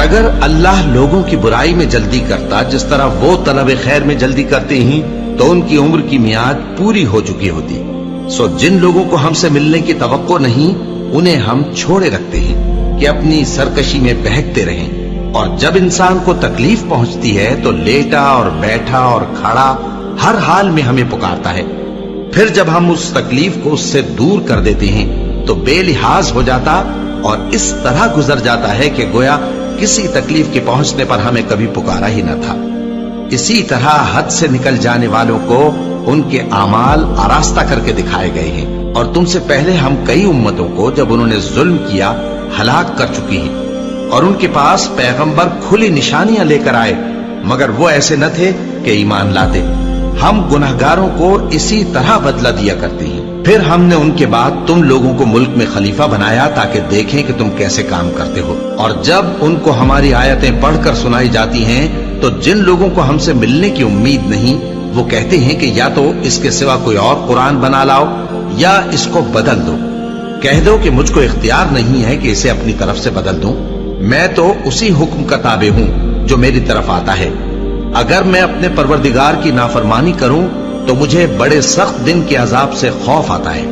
اگر اللہ لوگوں کی برائی میں جلدی کرتا جس طرح وہ طلب خیر میں جلدی کرتے ہیں تو ان کی عمر کی میعاد پوری ہو چکی ہوتی۔ سو جن لوگوں کو ہم سے ملنے کی توقع نہیں انہیں ہم چھوڑے رکھتے ہیں کہ اپنی سرکشی میں بہکتے رہیں، اور جب انسان کو تکلیف پہنچتی ہے تو لیٹا اور بیٹھا اور کھڑا ہر حال میں ہمیں پکارتا ہے، پھر جب ہم اس تکلیف کو اس سے دور کر دیتے ہیں تو بے لحاظ ہو جاتا اور اس طرح گزر جاتا ہے کہ گویا کسی تکلیف کے پہنچنے پر ہمیں کبھی پکارا ہی نہ تھا۔ اسی طرح حد سے نکل جانے والوں کو ان کے اعمال آراستہ کر کے دکھائے گئے ہیں، اور تم سے پہلے ہم کئی امتوں کو جب انہوں نے ظلم کیا ہلاک کر چکی ہیں، اور ان کے پاس پیغمبر کھلی نشانیاں لے کر آئے مگر وہ ایسے نہ تھے کہ ایمان لاتے۔ ہم گنہگاروں کو اسی طرح بدلہ دیا کرتے ہیں۔ پھر ہم نے ان کے بعد تم لوگوں کو ملک میں خلیفہ بنایا تاکہ دیکھیں کہ تم کیسے کام کرتے ہو، اور جب ان کو ہماری آیتیں پڑھ کر سنائی جاتی ہیں تو جن لوگوں کو ہم سے ملنے کی امید نہیں وہ کہتے ہیں کہ یا تو اس کے سوا کوئی اور قرآن بنا لاؤ یا اس کو بدل دو۔ کہہ دو کہ مجھ کو اختیار نہیں ہے کہ اسے اپنی طرف سے بدل دوں، میں تو اسی حکم کا تابع ہوں جو میری طرف آتا ہے۔ اگر میں اپنے پروردگار کی نافرمانی کروں تو مجھے بڑے سخت دن کے عذاب سے خوف آتا ہے۔